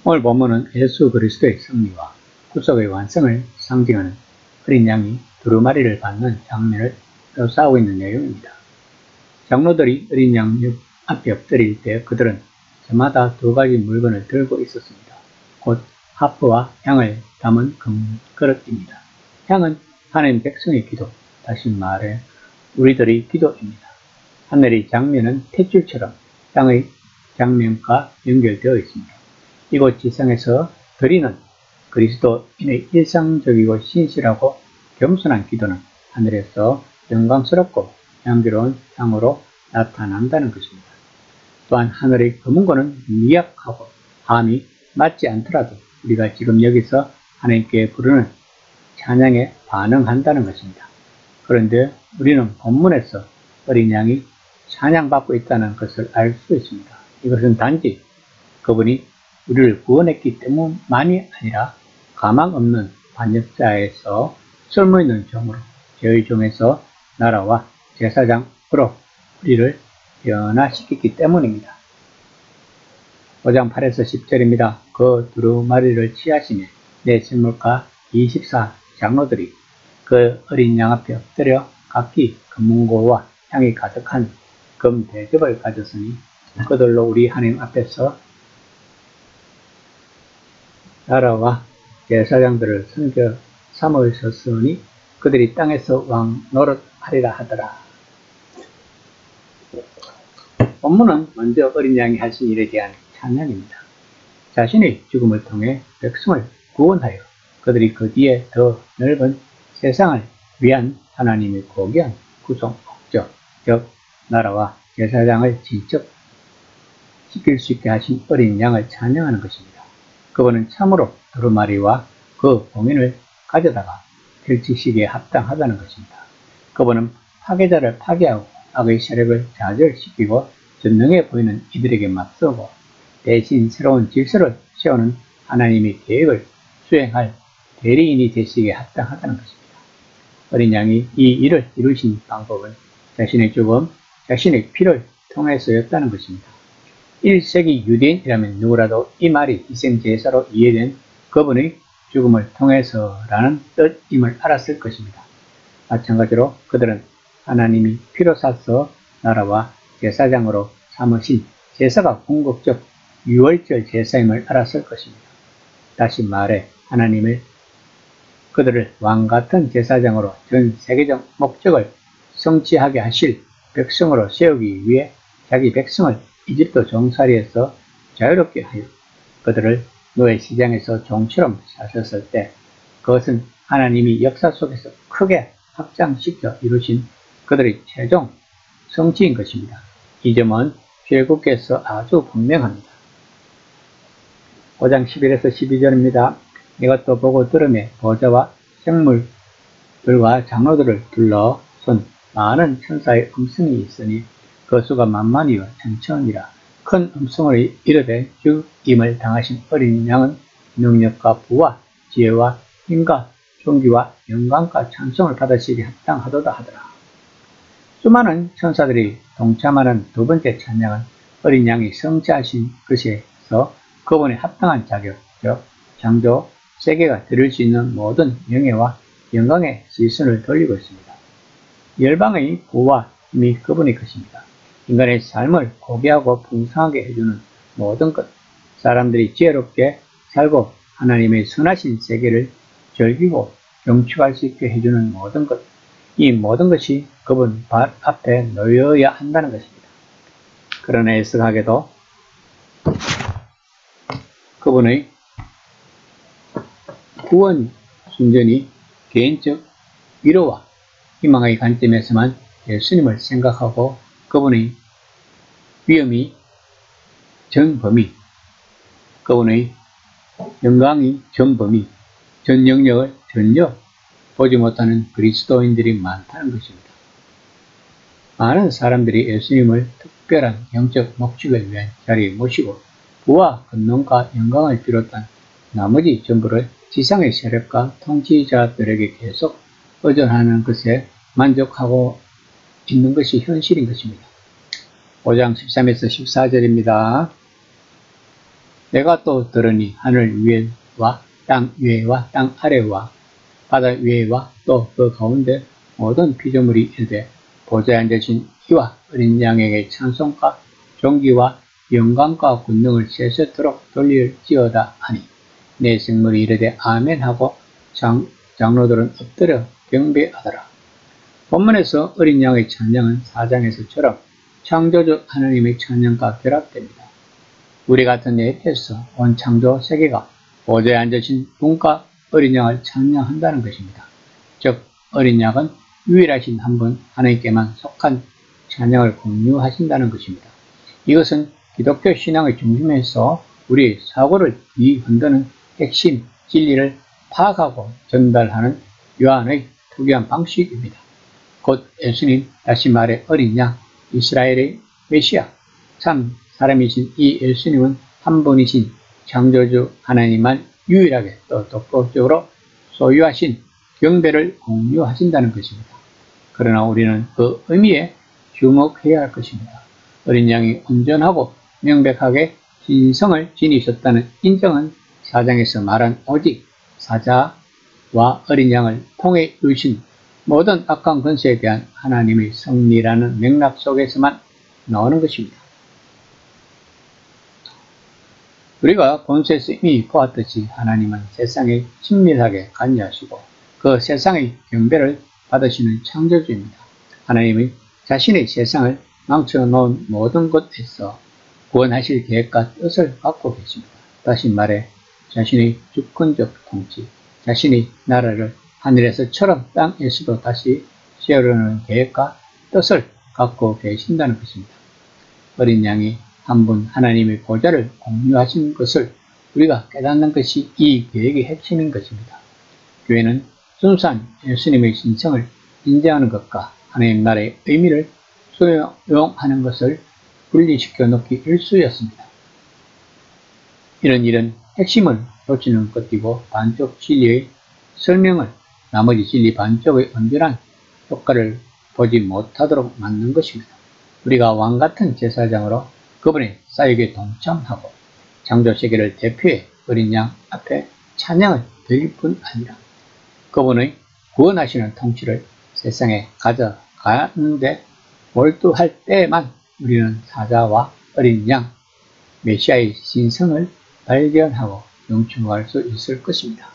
오늘 본문은 예수 그리스도의 승리와 구속의 완성을 상징하는 어린 양이 두루마리를 받는 장면을 묘사하고 있는 내용입니다. 장로들이 어린 양 앞에 엎드릴 때 그들은 저마다 두 가지 물건을 들고 있었습니다. 곧 하프와 향을 담은 금그릇입니다. 향은 하나님 백성의 기도, 다시 말해 우리들의 기도입니다. 하늘의 장면은 탯줄처럼 땅의 장면과 연결되어 있습니다. 이곳 지상에서 드리는 그리스도인의 일상적이고 신실하고 겸손한 기도는 하늘에서 영광스럽고 향기로운 향으로 나타난다는 것입니다. 또한 하늘의 금은고는 미약하고 함이 맞지 않더라도 우리가 지금 여기서 하나님께 부르는 찬양에 반응한다는 것입니다. 그런데 우리는 본문에서 어린 양이 찬양받고 있다는 것을 알 수 있습니다. 이것은 단지 그분이 우리를 구원했기 때문만이 아니라 가망 없는 반역자에서 쓸모있는 종으로 저희 종에서 나라와 제사장으로 우리를 변화시켰기 때문입니다. 5장 8에서 10절입니다. 그 두루마리를 취하시며 내 신물가 24 장로들이 그 어린 양 앞에 엎드려 각기 금문고와 향이 가득한 금 대접을 가졌으니 그들로 우리 하나님 앞에서 나라와 제사장들을 섬겨 삼으셨으니 그들이 땅에서 왕 노릇하리라 하더라. 본문은 먼저 어린 양이 하신 일에 대한 찬양입니다. 자신의 죽음을 통해 백성을 구원하여 그들이 그 뒤에 더 넓은 세상을 위한 하나님의 고귀한 구속 목적, 즉 나라와 제사장을 진척시킬 수 있게 하신 어린 양을 찬양하는 것입니다. 그분은 참으로 두루마리와 그 봉인을 가져다가 펼치시기에 합당하다는 것입니다. 그분은 파괴자를 파괴하고 악의 세력을 좌절시키고 전능해 보이는 이들에게 맞서고 대신 새로운 질서를 세우는 하나님의 계획을 수행할 대리인이 되시기에 합당하다는 것입니다. 어린 양이 이 일을 이루신 방법은 자신의 죽음, 자신의 피를 통해서였다는 것입니다. 1세기 유대인이라면 누구라도 이 말이 희생제사로 이해된 그분의 죽음을 통해서라는 뜻임을 알았을 것입니다. 마찬가지로 그들은 하나님이 피로 사서 나라와 제사장으로 삼으신 제사가 궁극적 유월절 제사임을 알았을 것입니다. 다시 말해 하나님을 그들을 왕같은 제사장으로 전 세계적 목적을 성취하게 하실 백성으로 세우기 위해 자기 백성을 이집트 종살이에서 자유롭게 하여 그들을 노예 시장에서 종처럼 사셨을 때 그것은 하나님이 역사 속에서 크게 확장시켜 이루신 그들의 최종 성취인 것입니다. 이 점은 출애굽기에서 아주 분명합니다. 5장 11에서 12절입니다. 이것도 보고 들으매 보좌와 생물들과 장로들을 둘러 선 많은 천사의 음성이 있으니 그 수가 만만이요 천천이라. 큰 음성으로 이르되 죽임을 당하신 어린 양은 능력과 부와 지혜와 힘과 존귀와 영광과 찬송을 받으시기 합당하도다 하더라. 수많은 천사들이 동참하는 두 번째 찬양은 어린 양이 성취하신 것에서 그분의 합당한 자격, 즉 창조 세계가 드릴 수 있는 모든 명예와 영광의 시선을 돌리고 있습니다. 열방의 부와 힘이 그분의 것입니다. 인간의 삶을 고귀하고 풍성하게 해주는 모든 것, 사람들이 지혜롭게 살고 하나님의 선하신 세계를 즐기고 경축할 수 있게 해주는 모든 것, 이 모든 것이 그분 발 앞에 놓여야 한다는 것입니다. 그러나 애석하게도 그분의 구원 순전히 개인적 위로와 희망의 관점에서만 예수님을 생각하고 그분의 위엄이 전범위, 그분의 영광이 전범위, 전 영역을 전혀 보지 못하는 그리스도인들이 많다는 것입니다. 많은 사람들이 예수님을 특별한 영적 목적을 위한 자리에 모시고 부와 권능과 영광을 비롯한 나머지 전부를 지상의 세력과 통치자들에게 계속 의존하는 것에 만족하고 있는 것이 현실인 것입니다. 5장 13에서 14절입니다. 내가 또 들으니 하늘 위에와 땅 위에와 땅 아래와 바다 위에와 또 그 가운데 모든 피조물이 이르되 보좌에 앉으신 이와 어린 양에게 찬송과 존귀와 영광과 권능을 세세토록 돌릴지어다 하니 내 생물이 이르되 아멘 하고 장로들은 엎드려 경배하더라. 본문에서 어린 양의 찬양은 4장에서처럼 창조주 하나님의 찬양과 결합됩니다. 우리 같은 예에서 온 창조 세계가 보좌에 앉으신 분과 어린 양을 찬양한다는 것입니다. 즉 어린 양은 유일하신 한 분 하나님께만 속한 찬양을 공유하신다는 것입니다. 이것은 기독교 신앙의 중심에서 우리의 사고를 뒤흔드는 핵심 진리를 파악하고 전달하는 요한의 특유한 방식입니다. 곧 예수님, 다시 말해 어린 양, 이스라엘의 메시아, 참 사람이신 이 예수님은 한 분이신 창조주 하나님만 유일하게 또 독보적으로 소유하신 경배를 공유하신다는 것입니다. 그러나 우리는 그 의미에 주목해야 할 것입니다. 어린 양이 온전하고 명백하게 신성을 지니셨다는 인정은 4장에서 말한 오직 사자와 어린 양을 통해 이루신 모든 악한 권세에 대한 하나님의 섭리라는 맥락 속에서만 나오는 것입니다. 우리가 본서에서 이미 보았듯이 하나님은 세상에 친밀하게 관여하시고 그 세상의 경배를 받으시는 창조주입니다. 하나님의 자신의 세상을 망쳐놓은 모든 것에서 구원하실 계획과 뜻을 갖고 계십니다. 다시 말해 자신의 주권적 통치, 자신의 나라를 하늘에서처럼 땅에서도 다시 세우려는 계획과 뜻을 갖고 계신다는 것입니다. 어린 양이 한 분 하나님의 보좌를 공유하신 것을 우리가 깨닫는 것이 이 계획의 핵심인 것입니다. 교회는 순수한 예수님의 신성을 인정하는 것과 하나님 나라의 의미를 수용하는 것을 분리시켜 놓기 일쑤였습니다. 이런 일은 핵심을 놓치는 것이고 반쪽 진리의 설명을 나머지 진리 반쪽의 온전한 효과를 보지 못하도록 만든 것입니다. 우리가 왕같은 제사장으로 그분의 사역에 동참하고 창조세계를 대표해 어린 양 앞에 찬양을 드릴 뿐 아니라 그분의 구원하시는 통치를 세상에 가져가는데 몰두할 때에만 우리는 사자와 어린 양, 메시아의 신성을 발견하고 경청할 수 있을 것입니다.